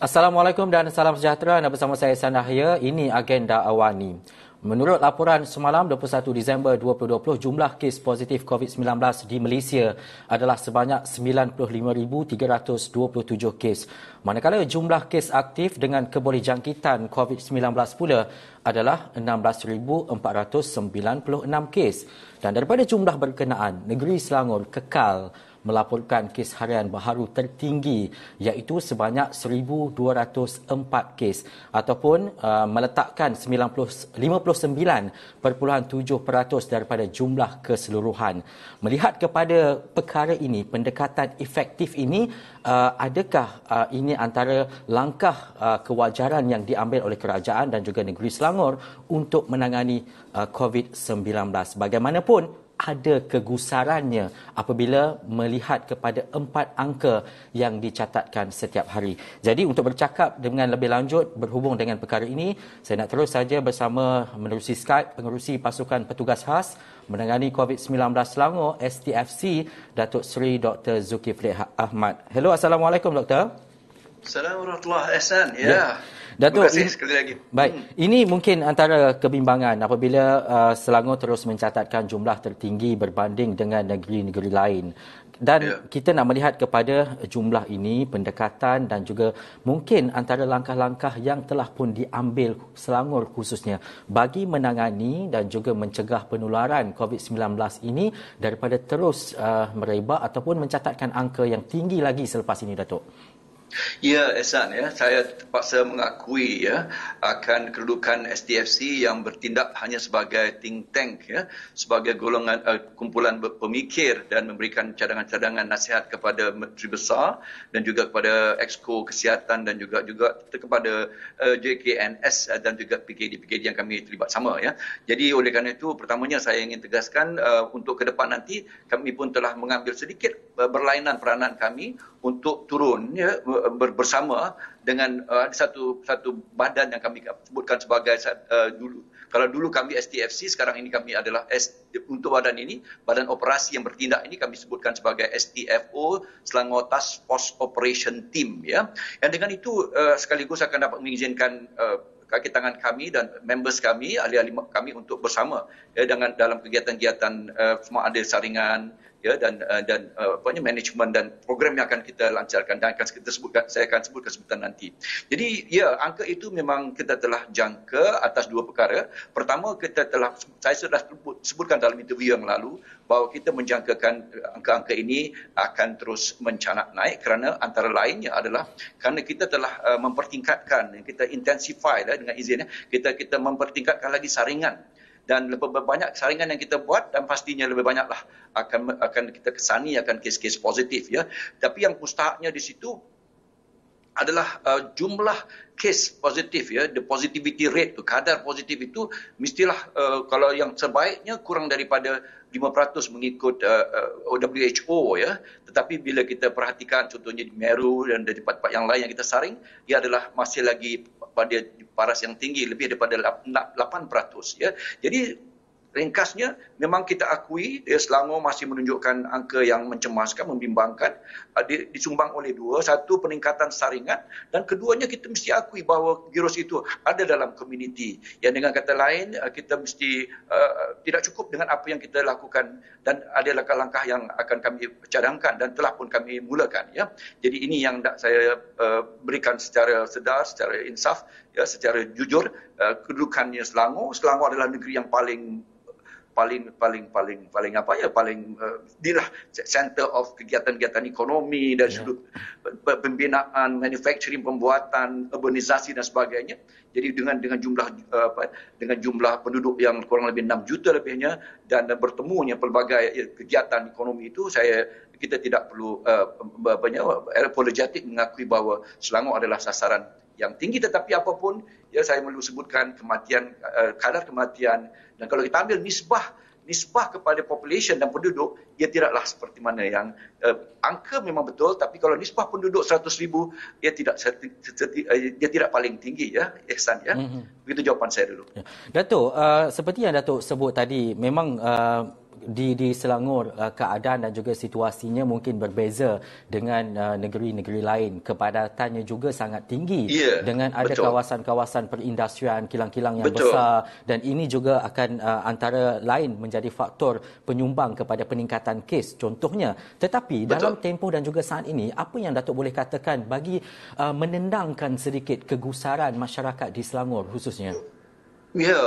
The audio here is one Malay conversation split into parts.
Assalamualaikum dan salam sejahtera. Anda bersama saya Ihsan Dahlia. Ini agenda awani. Menurut laporan semalam 21 Disember 2020, jumlah kes positif COVID-19 di Malaysia adalah sebanyak 95,327 kes. Manakala jumlah kes aktif dengan kebolehjangkitan COVID-19 pula adalah 16,496 kes. Dan daripada jumlah berkenaan, negeri Selangor kekal melaporkan kes harian baharu tertinggi iaitu sebanyak 1,204 kes ataupun meletakkan 59.7% daripada jumlah keseluruhan. Melihat kepada perkara ini, pendekatan efektif ini, adakah ini antara langkah kewajaran yang diambil oleh kerajaan dan juga negeri Selangor untuk menangani COVID-19? Bagaimanapun, ada kegusarannya apabila melihat kepada 4 angka yang dicatatkan setiap hari. Jadi untuk bercakap dengan lebih lanjut berhubung dengan perkara ini, saya nak terus saja bersama menerusi Skype pengerusi pasukan petugas khas menangani COVID-19 Selangor STFC, Datuk Seri Dr. Zulkifli Ahmad. Hello, Assalamualaikum Doktor. Assalamualaikum warahmatullahi wabarakatuh. Ya. Datuk, terima kasih sekali lagi. Baik, ini mungkin antara kebimbangan apabila Selangor terus mencatatkan jumlah tertinggi berbanding dengan negeri-negeri lain. Dan kita nak melihat kepada jumlah ini, pendekatan dan juga mungkin antara langkah-langkah yang telah pun diambil Selangor khususnya bagi menangani dan juga mencegah penularan COVID-19 ini daripada terus merebak ataupun mencatatkan angka yang tinggi lagi selepas ini, Datuk. Ya, Ehsan, saya terpaksa mengakui akan kedudukan STFC yang bertindak hanya sebagai think tank sebagai golongan kumpulan pemikir dan memberikan cadangan-cadangan nasihat kepada Menteri Besar dan juga kepada Exco Kesihatan dan juga kepada JKNS dan juga PKD yang kami terlibat sama Jadi oleh kerana itu pertamanya saya ingin tegaskan untuk ke depan nanti kami pun telah mengambil sedikit berlainan peranan kami untuk turun bersama dengan satu badan yang kami sebutkan sebagai dulu kami STFC, sekarang ini kami adalah untuk badan ini, badan operasi yang bertindak ini kami sebutkan sebagai STFO, Selangor Task Force Operation Team Dan dengan itu sekaligus akan dapat mengizinkan kaki tangan kami dan members kami, ahli-ahli kami untuk bersama dalam kegiatan-kegiatan semua ada saringan dan manajemen dan program yang akan kita lancarkan dan saya akan sebutkan sebentar nanti. Jadi angka itu memang kita telah jangka atas 2 perkara. Pertama, saya sudah sebutkan dalam interview yang lalu bahawa kita menjangkakan angka-angka ini akan terus mencanak naik kerana antara lainnya adalah kerana kita telah mempertingkatkan, kita intensify dengan izinnya, kita mempertingkatkan lagi saringan. Dan lebih banyak saringan yang kita buat dan pastinya lebih banyaklah akan kita kesani akan kes-kes positif Tapi yang mustahaknya di situ adalah jumlah kes positif the positivity rate kadar positif itu mestilah kalau yang sebaiknya kurang daripada 5% mengikut WHO tetapi bila kita perhatikan contohnya di Meru dan di tempat-tempat yang lain yang kita saring ia adalah masih lagi pada paras yang tinggi lebih daripada 8%. Jadi ringkasnya memang kita akui Selangor masih menunjukkan angka yang mencemaskan, membimbangkan, disumbang oleh 2, satu peningkatan saringan dan keduanya kita mesti akui bahawa virus itu ada dalam komuniti. Yang dengan kata lain kita mesti tidak cukup dengan apa yang kita lakukan dan ada langkah-langkah yang akan kami cadangkan dan telah pun kami mulakan Jadi ini yang nak saya berikan secara sedar, secara insaf secara jujur kedudukannya Selangor adalah negeri yang paling inilah center of kegiatan-kegiatan ekonomi dari sudut pembinaan, manufacturing, pembuatan, urbanisasi dan sebagainya. Jadi dengan jumlah penduduk yang kurang lebih 6 juta lebihnya dan bertemunya pelbagai kegiatan ekonomi itu kita tidak perlu apologetik mengakui bahawa Selangor adalah sasaran yang tinggi, tetapi apapun saya perlu sebutkan kadar kematian dan kalau kita ambil nisbah kepada population dan penduduk ia tidaklah seperti mana yang angka memang betul tapi kalau nisbah penduduk 100,000 dia tidak paling tinggi Ihsan Begitu jawapan saya dulu. Datuk, seperti yang Datuk sebut tadi memang di Selangor keadaan dan juga situasinya mungkin berbeza dengan negeri-negeri lain. Kepadatannya juga sangat tinggi dengan ada kawasan-kawasan perindustrian, kilang-kilang yang besar, dan ini juga akan antara lain menjadi faktor penyumbang kepada peningkatan kes contohnya. Tetapi dalam tempoh dan juga saat ini, apa yang Datuk boleh katakan bagi menendangkan sedikit kegusaran masyarakat di Selangor khususnya? Ya,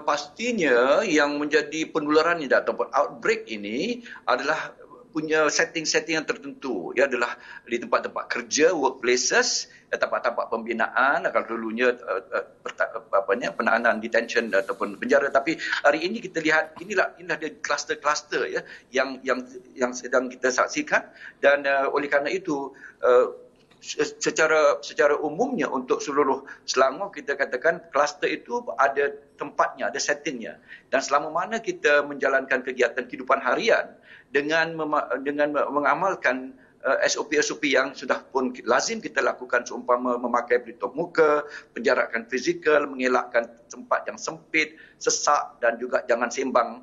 pastinya yang menjadi penularan ini ataupun outbreak ini adalah punya setting-setting yang tertentu. Ya, adalah di tempat-tempat kerja, workplaces, tempat-tempat pembinaan. Kalau dulunya penahanan, detention ataupun penjara, tapi hari ini kita lihat inilah dia kluster-kluster ya yang sedang kita saksikan, dan oleh kerana itu secara umumnya untuk seluruh Selangor kita katakan kluster itu ada tempatnya, ada settingnya, dan selama mana kita menjalankan kegiatan kehidupan harian dengan mengamalkan SOP-SOP yang sudah pun lazim kita lakukan, seumpama memakai pelitup muka, penjarakan fizikal, mengelakkan tempat yang sempit, sesak, dan juga jangan sembang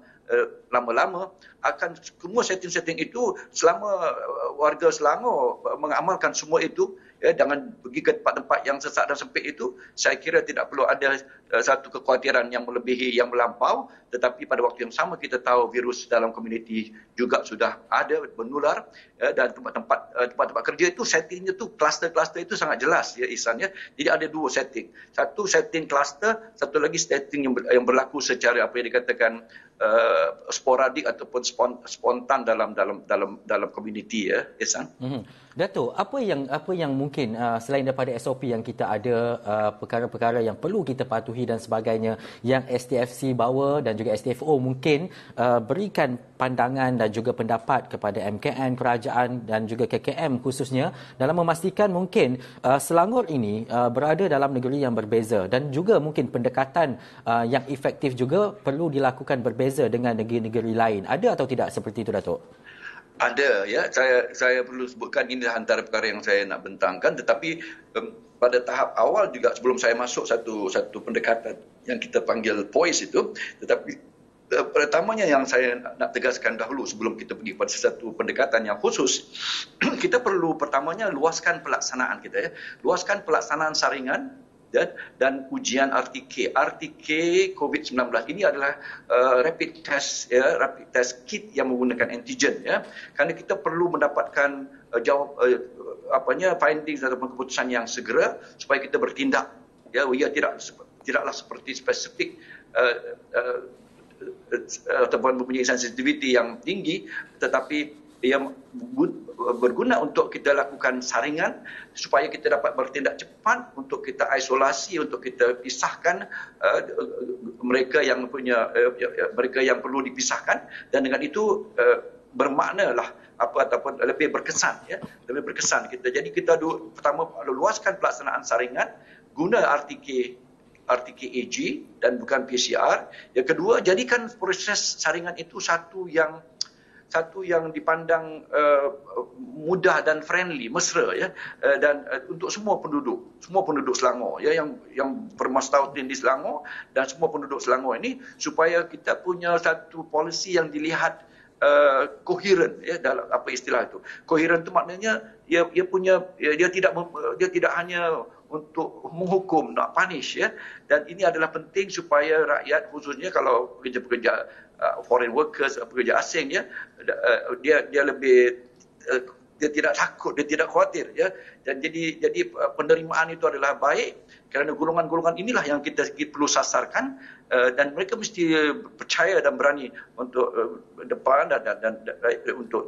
lama-lama, akan semua setting-setting itu selama warga Selangor mengamalkan semua itu, ya, jangan pergi ke tempat-tempat yang sesak dan sempit itu, saya kira tidak perlu ada satu kekhawatiran yang melebihi, yang melampau. Tetapi pada waktu yang sama kita tahu virus dalam komuniti juga sudah ada menular, ya, dan tempat-tempat kerja itu settingnya tu kluster-kluster itu sangat jelas ya Ihsan ya. Jadi ada dua setting. Satu setting kluster, satu lagi setting yang berlaku secara apa yang dikatakan sporadik ataupun spontan dalam komuniti ya Ihsan. Datuk, apa yang mungkin selain daripada SOP yang kita ada, perkara-perkara yang perlu kita patuhi dan sebagainya, yang STFC bawa dan juga STFO mungkin berikan pandangan dan juga pendapat kepada MKN, kerajaan dan juga KKM khususnya dalam memastikan mungkin Selangor ini berada dalam negeri yang berbeza, dan juga mungkin pendekatan yang efektif juga perlu dilakukan berbeza dengan negeri-negeri lain. Ada atau tidak seperti itu, Datuk? Ada ya, saya perlu sebutkan ini antara perkara yang saya nak bentangkan, tetapi pada tahap awal juga sebelum saya masuk satu pendekatan yang kita panggil POIS itu, tetapi pertamanya yang saya nak tegaskan dahulu sebelum kita pergi pada satu pendekatan yang khusus, kita perlu pertamanya luaskan pelaksanaan kita ya, luaskan pelaksanaan saringan dan ujian RTK COVID-19 ini adalah rapid test kit yang menggunakan antigen ya, kerana kita perlu mendapatkan findings ataupun keputusan yang segera supaya kita bertindak ya. Ia tidaklah seperti spesifik ataupun mempunyai sensitiviti yang tinggi, tetapi yang berguna untuk kita lakukan saringan supaya kita dapat bertindak cepat untuk kita isolasi, untuk kita pisahkan mereka yang perlu dipisahkan, dan dengan itu bermaknalah ataupun lebih berkesan ya, lebih berkesan kita. Jadi kita pertama luaskan pelaksanaan saringan guna RTK AG dan bukan PCR. Yang kedua, jadikan proses saringan itu satu yang dipandang mudah dan friendly, mesra ya, dan untuk semua penduduk Selangor ya, yang bermastautin di Selangor dan semua penduduk Selangor ini, supaya kita punya satu polisi yang dilihat koheren ya. Dalam apa istilah itu? Koheren itu maknanya dia tidak hanya untuk menghukum, nak punish ya. Dan ini adalah penting supaya rakyat, khususnya kalau pekerja-pekerja foreign workers, pekerja asing ya, dia lebih dia tidak takut, dia tidak khawatir ya. Dan jadi penerimaan itu adalah baik, kerana golongan-golongan inilah yang kita perlu sasarkan, dan mereka mesti percaya dan berani untuk depan dan untuk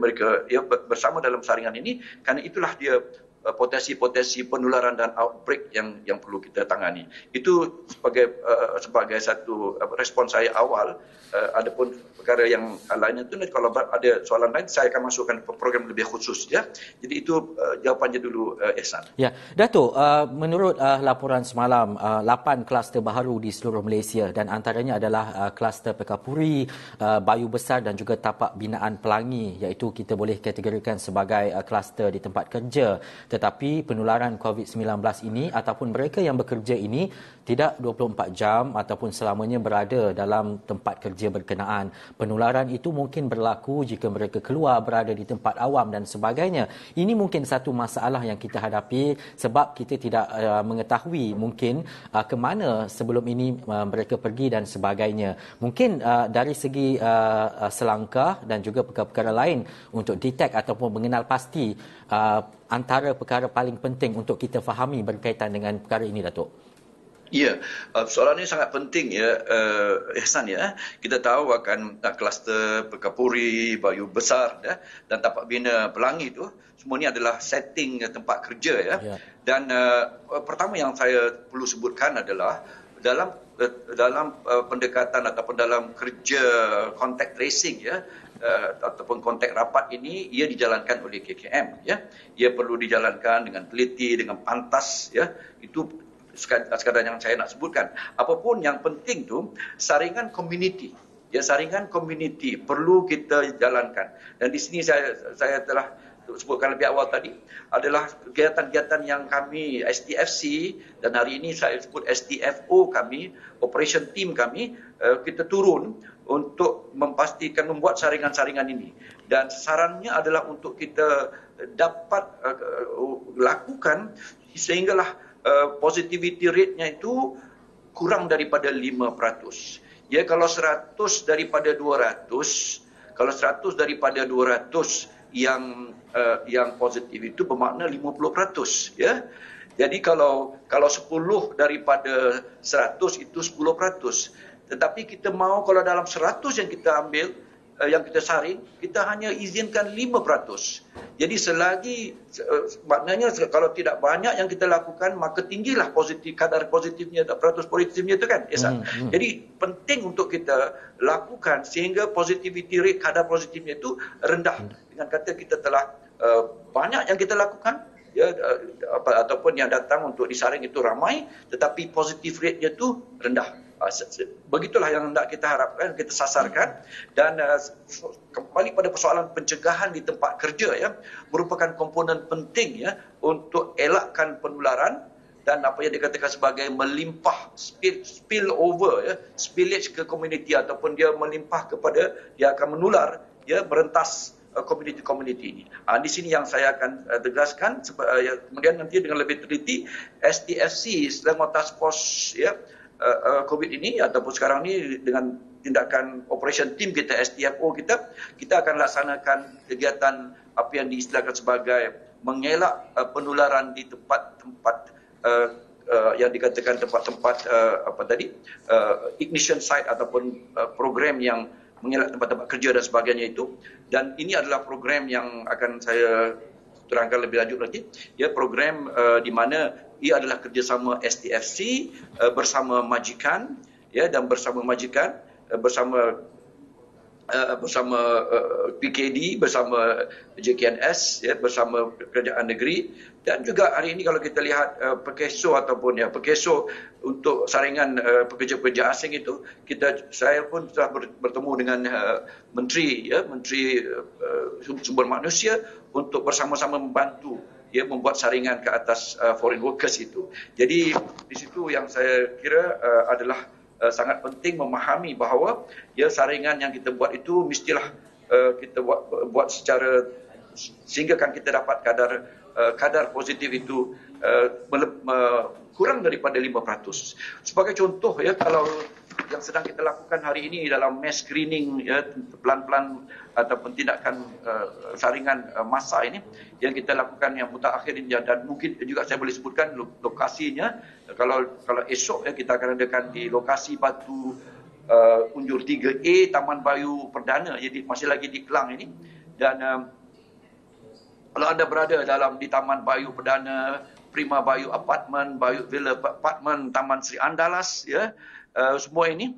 mereka bersama dalam saringan ini, kerana itulah dia potensi-potensi penularan dan outbreak yang perlu kita tangani. Itu sebagai satu respon saya awal. Adapun perkara yang lainnya itu, kalau ada soalan lain saya akan masukkan program lebih khusus ya. Jadi itu jawapannya dulu Ihsan. Ya, Datuk, menurut laporan semalam 8 kluster baharu di seluruh Malaysia, dan antaranya adalah kluster Pekapuri, Bayu Besar dan juga tapak binaan Pelangi, iaitu kita boleh kategorikan sebagai kluster di tempat kerja. Tetapi penularan COVID-19 ini ataupun mereka yang bekerja ini tidak 24 jam ataupun selamanya berada dalam tempat kerja berkenaan. Penularan itu mungkin berlaku jika mereka keluar berada di tempat awam dan sebagainya. Ini mungkin satu masalah yang kita hadapi sebab kita tidak mengetahui mungkin ke mana sebelum ini mereka pergi dan sebagainya. Mungkin dari segi selangkah dan juga perkara-perkara lain untuk detect ataupun mengenal pasti antara perkara paling penting untuk kita fahami berkaitan dengan perkara ini, Datuk. Ya, soalan ini sangat penting ya, Ihsan ya. Kita tahu akan kluster Perkapuri, Bayu Besar ya, dan tapak bina Pelangi itu semua ini adalah setting tempat kerja ya. Dan pertama yang saya perlu sebutkan adalah dalam pendekatan ataupun dalam kerja contact tracing ya, ataupun kontak rapat ini ia dijalankan oleh KKM ya. Ia perlu dijalankan dengan teliti, dengan pantas ya. Itu sekadar yang saya nak sebutkan. Apapun yang penting tu saringan community. Ya, saringan community perlu kita jalankan. Dan di sini saya telah sebutkan lebih awal tadi adalah kegiatan-kegiatan yang kami STFC dan hari ini saya sebut STFO kami, operation team kami, kita turun untuk memastikan membuat saringan-saringan ini. Dan sarannya adalah untuk kita dapat lakukan sehinggalah positivity rate-nya itu kurang daripada 5%. Ya, kalau 100 daripada 200, kalau 100 daripada 200 yang positif itu bermakna 50%, ya. Jadi kalau 10 daripada 100 itu 10%. Tetapi kita mau kalau dalam 100 yang kita ambil, yang kita saring, kita hanya izinkan 5%. Jadi selagi maknanya kalau tidak banyak yang kita lakukan, maka tinggilah kadar positifnya, peratus positifnya itu kan. Jadi penting untuk kita lakukan sehingga positivity rate, kadar positifnya itu rendah. Dengan kata kita telah banyak yang kita lakukan, ya, ataupun yang datang untuk disaring itu ramai, tetapi positive rate-nya itu rendah. Begitulah yang hendak kita harapkan, kita sasarkan. Dan kembali pada persoalan pencegahan di tempat kerja ya, merupakan komponen penting ya untuk elakkan penularan dan apa yang dikatakan sebagai melimpah, spill over ya, spillage ke komuniti ataupun dia melimpah kepada, dia akan menular ya, merentas komuniti-komuniti ini. Di sini yang saya akan tegaskan. Kemudian nanti dengan lebih teliti STFC, Selangor Task Force ya, COVID ini ataupun sekarang ini dengan tindakan operation team kita, STFO kita akan laksanakan kegiatan apa yang diistilahkan sebagai mengelak penularan di tempat-tempat yang dikatakan tempat-tempat ignition site ataupun program yang mengelak tempat-tempat kerja dan sebagainya itu. Dan ini adalah program yang akan saya terangkan lebih lanjut lagi, ya, program di mana ia adalah kerjasama STFC bersama majikan ya, dan bersama majikan bersama PKD, bersama JKNS ya, bersama kerajaan negeri. Dan juga hari ini kalau kita lihat Pekeso ataupun ya Pekeso untuk saringan pekerja-pekerja asing itu, saya pun telah bertemu dengan menteri sumber manusia untuk bersama-sama membantu ya membuat saringan ke atas foreign workers itu. Jadi di situ yang saya kira adalah sangat penting memahami bahawa ya saringan yang kita buat itu mestilah kita buat secara sehingga kan kita dapat kadar positif itu kurang daripada 5%. Sebagai contoh ya, kalau yang sedang kita lakukan hari ini dalam mass screening ya, pelan-pelan ataupun tindakan saringan massa ini yang kita lakukan yang mutakhir ini, dan mungkin juga saya boleh sebutkan lokasinya. Kalau esok ya kita akan adakan di lokasi Batu Unjur 3A Taman Bayu Perdana, jadi masih lagi di Kelang ini. Dan kalau anda berada di Taman Bayu Perdana, Prima Bayu Apartment, Bayu Villa Apartment, Taman Sri Andalas ya, semua ini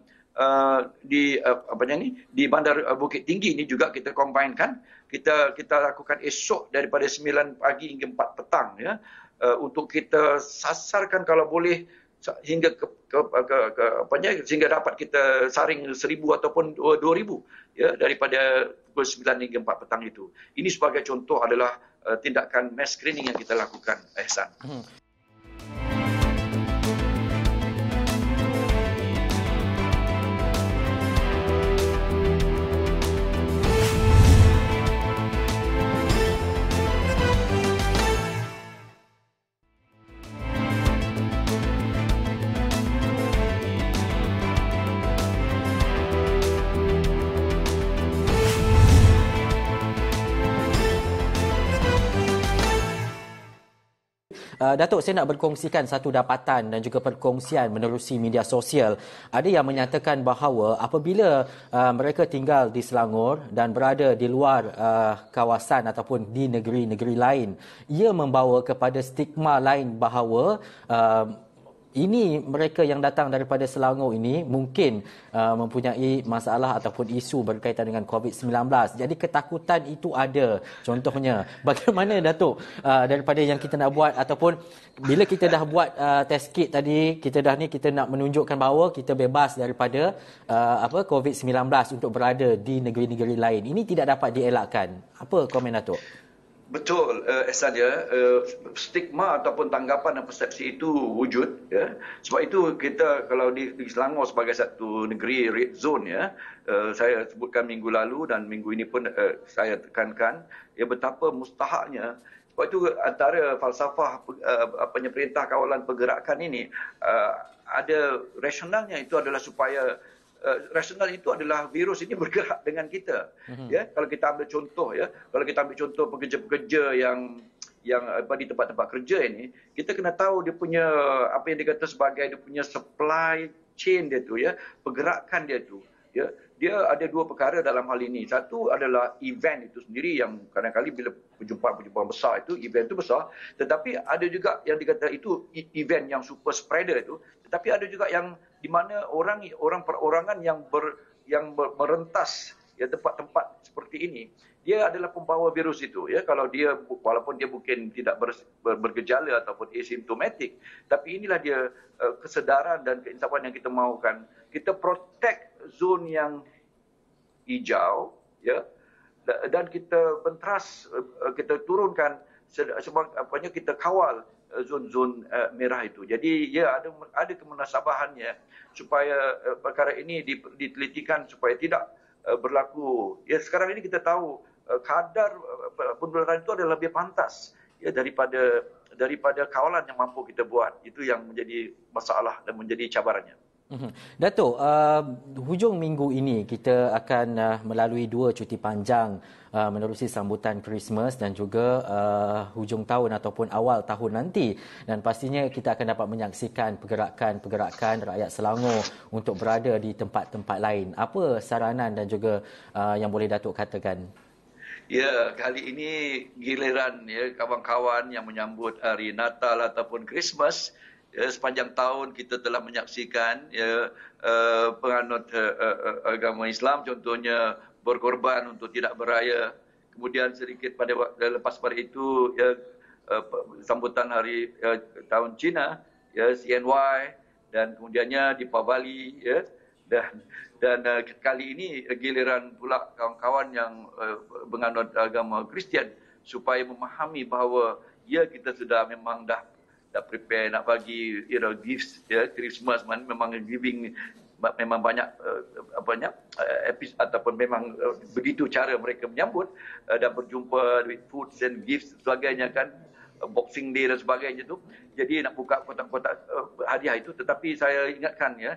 di Bandar Bukit Tinggi ini juga kita combinekan. Kita lakukan esok daripada 9 pagi hingga 4 petang ya, untuk kita sasarkan kalau boleh hingga sehingga dapat kita saring 1,000 ataupun 2,000 ya daripada pukul 9 hingga 4 petang itu. Ini sebagai contoh adalah tindakan mass screening yang kita lakukan, Ehsan. Datuk, saya nak berkongsikan satu dapatan dan juga perkongsian menerusi media sosial. Ada yang menyatakan bahawa apabila mereka tinggal di Selangor dan berada di luar kawasan ataupun di negeri-negeri lain, ia membawa kepada stigma lain bahawa ini mereka yang datang daripada Selangor ini mungkin mempunyai masalah ataupun isu berkaitan dengan COVID-19. Jadi ketakutan itu ada. Contohnya, bagaimana Datuk daripada yang kita nak buat ataupun bila kita dah buat test kit tadi, kita nak menunjukkan bahawa kita bebas daripada COVID-19 untuk berada di negeri-negeri lain. Ini tidak dapat dielakkan. Apa komen Datuk? Betul, Ehsan ya. Stigma ataupun tanggapan dan persepsi itu wujud. Ya. Sebab itu kita kalau di Selangor sebagai satu negeri red zone, ya, saya sebutkan minggu lalu dan minggu ini pun saya tekankan, ya, betapa mustahaknya. Sebab itu antara falsafah perintah kawalan pergerakan ini, ada rasionalnya itu adalah supaya rasional itu adalah virus ini bergerak dengan kita. Ya, kalau kita ambil contoh, ya, kalau kita ambil contoh pekerja-pekerja yang di tempat-tempat kerja ini, kita kena tahu dia punya apa yang dikata sebagai dia punya supply chain dia tu, ya, pergerakan dia tu, ya. Dia ada dua perkara dalam hal ini. Satu adalah event itu sendiri yang kadang-kadang bila perjumpaan besar itu, event itu besar. Tetapi ada juga yang dikata itu event yang super spreader itu. Tetapi ada juga yang di mana orang perorangan yang merentas, ya, tempat-tempat seperti ini. Dia adalah pembawa virus itu, ya. Kalau dia walaupun dia mungkin tidak bergejala ataupun asymptomatic, tapi inilah dia kesedaran dan keinsafan yang kita mahukan. Kita protect zon yang hijau, ya, dan kita bentras, kita turunkan apanya, kita kawal zon-zon merah itu. Jadi ya ada kemunasabahannya supaya perkara ini ditelitikan supaya tidak berlaku. Ya, sekarang ini kita tahu kadar penularan itu adalah lebih pantas, ya, daripada kawalan yang mampu kita buat. Itu yang menjadi masalah dan menjadi cabarannya. Datuk, hujung minggu ini kita akan melalui 2 cuti panjang menerusi sambutan Christmas dan juga hujung tahun ataupun awal tahun nanti, dan pastinya kita akan dapat menyaksikan pergerakan rakyat Selangor untuk berada di tempat-tempat lain. Apa saranan dan juga yang boleh Datuk katakan? Ya, kali ini giliran, ya, kawan-kawan yang menyambut hari Natal ataupun Christmas. Ya, sepanjang tahun kita telah menyaksikan, ya, penganut agama Islam contohnya berkorban untuk tidak beraya. Kemudian sedikit lepas pada itu, ya, sambutan hari tahun Cina, ya, CNY, dan kemudiannya di Pabali, ya, dan kali ini giliran pula kawan-kawan yang menganut agama Kristian supaya memahami bahawa ya kita sudah memang dah prepare nak bagi, you know, gifts, ya, Christmas memang giving, memang banyak episode ataupun memang begitu cara mereka menyambut dan berjumpa with foods and gifts sebagainya, kan, Boxing Day dan sebagainya tu. Jadi nak buka kotak-kotak hadiah itu, tetapi saya ingatkan, ya,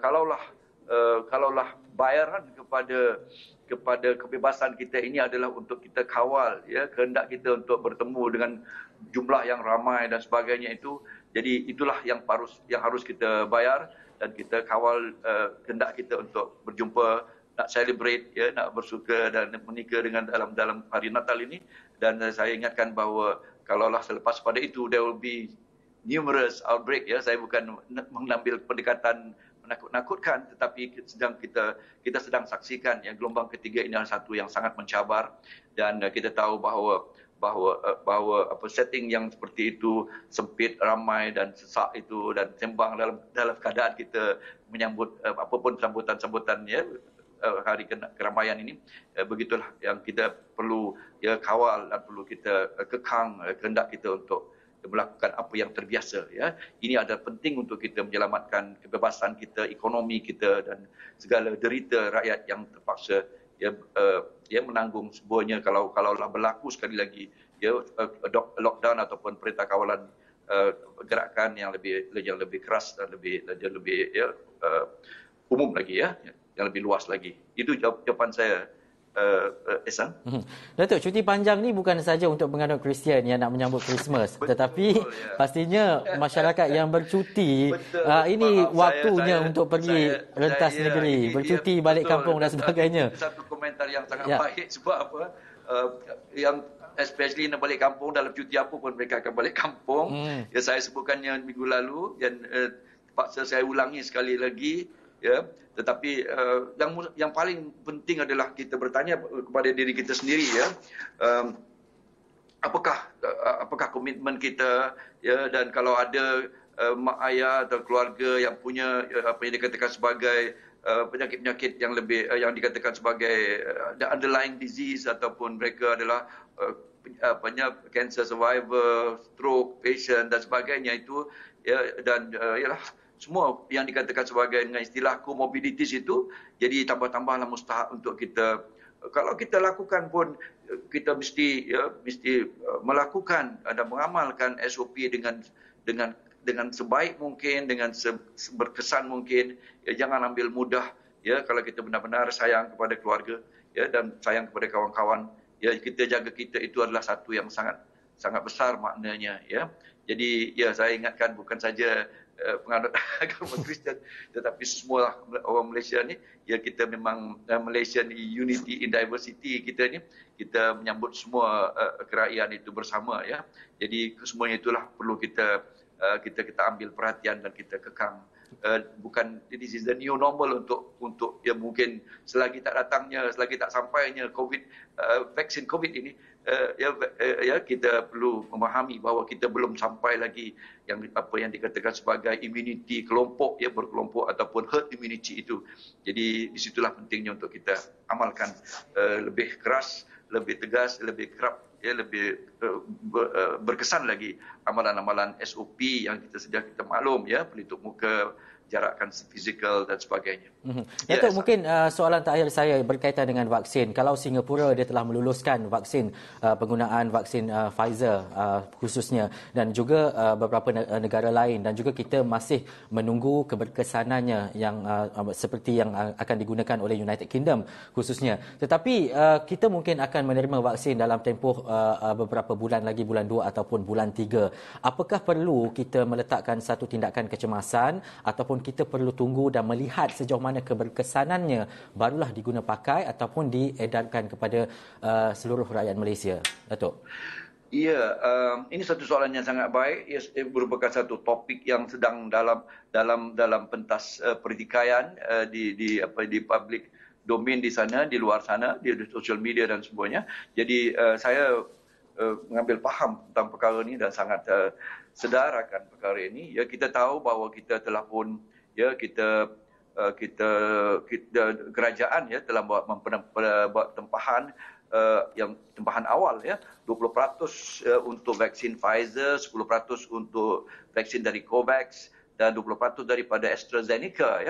kalaulah bayaran kepada kebebasan kita ini adalah untuk kita kawal, ya, kehendak kita untuk bertemu dengan jumlah yang ramai dan sebagainya itu. Jadi itulah yang harus kita bayar dan kita kawal kehendak kita untuk berjumpa, nak celebrate, ya, nak bersuka dan menikah dengan dalam hari Natal ini. Dan saya ingatkan bahawa kalaulah selepas pada itu there will be numerous outbreak, ya. Saya bukan mengambil pendekatan menakut-nakutkan, tetapi kita sedang saksikan, ya, gelombang ketiga ini adalah satu yang sangat mencabar, dan kita tahu bahawa setting yang seperti itu sempit, ramai dan sesak itu, dan sembang dalam keadaan kita menyambut apapun sambutan-sambutan, ya, hari keramaian ini. Begitulah yang kita perlu kawal dan perlu kita kekang kehendak kita untuk melakukan apa yang terbiasa. Ya. Ini adalah penting untuk kita menyelamatkan kebebasan kita, ekonomi kita dan segala derita rakyat yang terpaksa menanggung semuanya kalaulah berlaku sekali lagi lockdown ataupun perintah kawalan gerakan yang lebih keras dan lebih umum lagi, yang lebih luas lagi. Itu jawaban saya, Ehsan. Datuk, cuti panjang ni bukan saja untuk penganut Kristian yang nak menyambut Christmas, tetapi pastinya masyarakat yang bercuti, ini waktunya untuk pergi rentas negeri, bercuti balik kampung dan sebagainya. Satu komentar yang sangat baik, sebab apa? Yang especially nak balik kampung, dalam cuti apa pun mereka akan balik kampung. Saya sebutkannya minggu lalu dan terpaksa saya ulangi sekali lagi. Tetapi yang paling penting adalah kita bertanya kepada diri kita sendiri, apakah komitmen kita, dan kalau ada mak ayah atau keluarga yang punya apa yang dikatakan sebagai penyakit-penyakit yang dikatakan sebagai the underlying disease, ataupun mereka adalah cancer survivor, stroke patient dan sebagainya itu, semua yang dikatakan sebagai dengan istilah comorbidities itu, jadi tambah-tambahlah mustahak untuk kita. Kalau kita lakukan pun, kita mesti melakukan dan mengamalkan SOP dengan sebaik mungkin, dengan berkesan mungkin. Jangan ambil mudah. Kalau kita benar-benar sayang kepada keluarga, dan sayang kepada kawan-kawan, kita jaga kita itu adalah satu yang sangat sangat besar maknanya. Jadi saya ingatkan bukan saja penganut agama Kristian, tetapi semua orang Malaysia ni, kita memang Malaysian unity in diversity kita ni, kita menyambut semua kerajaan itu bersama. Jadi semuanya itulah perlu kita ambil perhatian dan kita kekang. Bukan, this is the new normal untuk mungkin selagi tak datangnya, selagi tak sampainya vaksin COVID ini, kita perlu memahami bahawa kita belum sampai lagi apa yang dikatakan sebagai immunity kelompok, berkelompok ataupun herd immunity itu. Jadi disitulah pentingnya untuk kita amalkan lebih keras, lebih tegas, lebih kerap, lebih berkesan lagi amalan-amalan SOP yang kita maklum, pelitup muka, jarakkan fizikal dan sebagainya. Datuk, mungkin soalan terakhir saya berkaitan dengan vaksin. Kalau Singapura dia telah meluluskan vaksin, penggunaan vaksin Pfizer khususnya, dan juga beberapa negara lain, dan juga kita masih menunggu keberkesanannya yang seperti yang akan digunakan oleh United Kingdom khususnya. Tetapi kita mungkin akan menerima vaksin dalam tempoh beberapa bulan lagi, bulan 2 ataupun bulan 3. Apakah perlu kita meletakkan satu tindakan kecemasan, ataupun kita perlu tunggu dan melihat sejauh mana keberkesanannya barulah diguna pakai ataupun diedarkan kepada seluruh rakyat Malaysia, Datuk? Ini satu soalan yang sangat baik. Ia merupakan satu topik yang sedang dalam pentas pertikaian di public domain di sana, di luar sana, di social media dan semuanya. Jadi saya mengambil faham tentang perkara ini dan sangat sedar akan perkara ini. Kita tahu bahawa kita telah pun kerajaan telah buat tempahan yang tempahan awal 20% untuk vaksin Pfizer, 10% untuk vaksin dari COVAX dan 20% daripada AstraZeneca.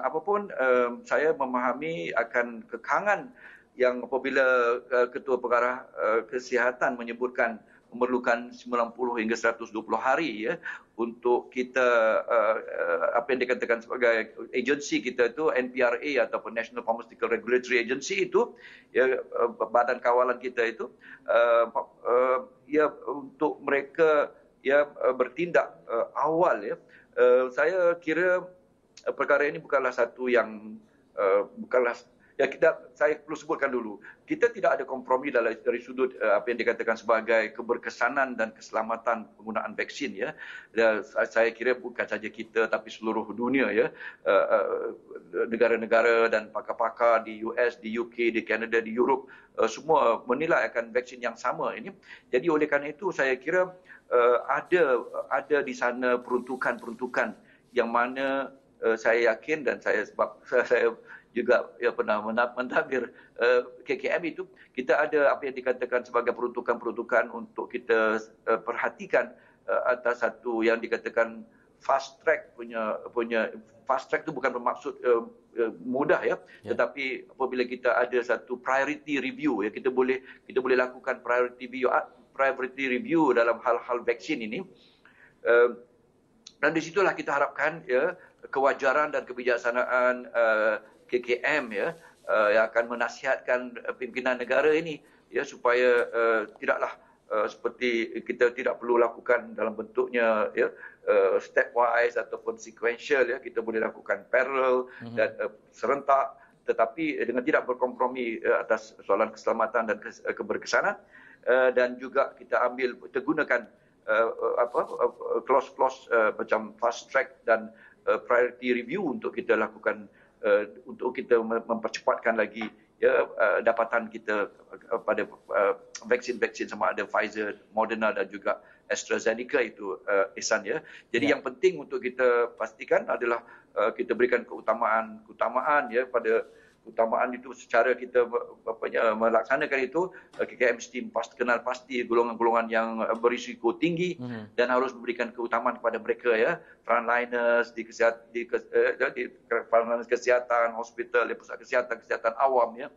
Apapun saya memahami akan kekangan yang apabila Ketua Pengarah Kesihatan menyebutkan memerlukan 90 hingga 120 hari untuk kita apa yang dikatakan sebagai agensi kita itu NPRA ataupun National Pharmaceutical Regulatory Agency itu, badan kawalan kita itu, untuk mereka bertindak awal. Saya kira perkara ini bukanlah satu yang saya perlu sebutkan dulu, kita tidak ada kompromi dari sudut apa yang dikatakan sebagai keberkesanan dan keselamatan penggunaan vaksin. Saya kira bukan saja kita tapi seluruh dunia, negara-negara dan pakar-pakar di US, di UK, di Canada, di Europe, semua menilai akan vaksin yang sama ini. Jadi oleh kerana itu saya kira ada di sana peruntukan-peruntukan yang mana saya yakin dan saya juga pernah mentadbir KKM itu, kita ada apa yang dikatakan sebagai peruntukan-peruntukan untuk kita perhatikan atas satu yang dikatakan fast track punya fast track itu bukan bermaksud mudah ya, tetapi apabila kita ada satu priority review ya, kita boleh lakukan priority review dalam hal-hal vaksin ini. Dan di situlah kita harapkan ya kewajaran dan kebijaksanaan KKM ya yang akan menasihatkan pimpinan negara ini ya supaya tidaklah seperti kita tidak perlu lakukan dalam bentuknya ya stepwise ataupun sequential ya, kita boleh lakukan parallel dan serentak, tetapi dengan tidak berkompromi atas soalan keselamatan dan keberkesanan, dan juga kita gunakan clause macam fast track dan priority review untuk kita lakukan untuk kita mempercepatkan lagi ya dapatan kita pada vaksin-vaksin sama ada Pfizer, Moderna dan juga AstraZeneca itu Ihsan ya. Jadi yang penting untuk kita pastikan adalah kita berikan keutamaan ya pada keutamaan itu secara kita melaksanakan itu. KKM mesti kenal pasti golongan-golongan yang berisiko tinggi dan harus memberikan keutamaan kepada mereka ya, frontliners di frontliners kesihatan, hospital, pusat kesihatan awam ya,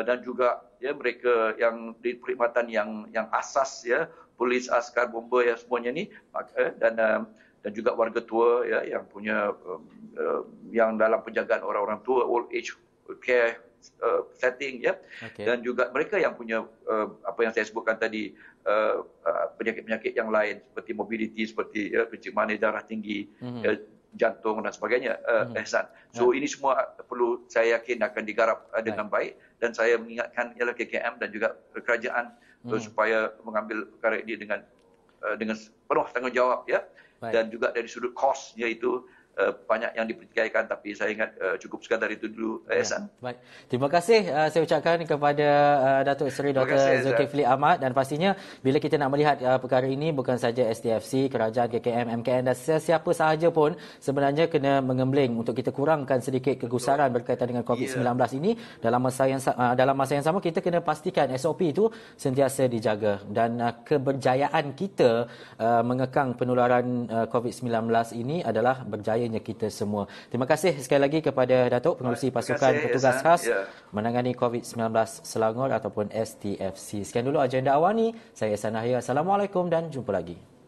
dan juga ya mereka yang di perkhidmatan yang asas ya, polis, askar, bomber ya, semuanya ni, dan juga warga tua ya yang punya yang dalam penjagaan orang-orang tua, old age care setting ya, dan juga mereka yang punya apa yang saya sebutkan tadi, penyakit-penyakit yang lain seperti mobility, seperti pencemaran darah tinggi, jantung dan sebagainya. Ihsan. So ini semua perlu, saya yakin akan digarap dengan baik, dan saya mengingatkan ialah KKM dan juga kerajaan supaya mengambil perkara ini dengan penuh tanggungjawab ya. Dan juga dari sudut kos, iaitu banyak yang dipertikaikan, tapi saya ingat cukup sekadar itu dulu, Ihsan. Baik. Terima kasih saya ucapkan kepada Datuk Seri Dr. Zulkifli Ahmad, dan pastinya bila kita nak melihat perkara ini, bukan saja STFC, kerajaan, KKM, MKN dan sesiapa sahaja pun sebenarnya kena mengembling untuk kita kurangkan sedikit kegusaran berkaitan dengan COVID-19 ini. Dalam masa yang sama kita kena pastikan SOP itu sentiasa dijaga, dan keberjayaan kita mengekang penularan COVID-19 ini adalah berjaya kita semua. Terima kasih sekali lagi kepada Datuk Pengerusi Pasukan Petugas Khas menangani COVID-19 Selangor ataupun STFC. Sekian dulu agenda awal ni. Saya Ihsan Nahir. Assalamualaikum dan jumpa lagi.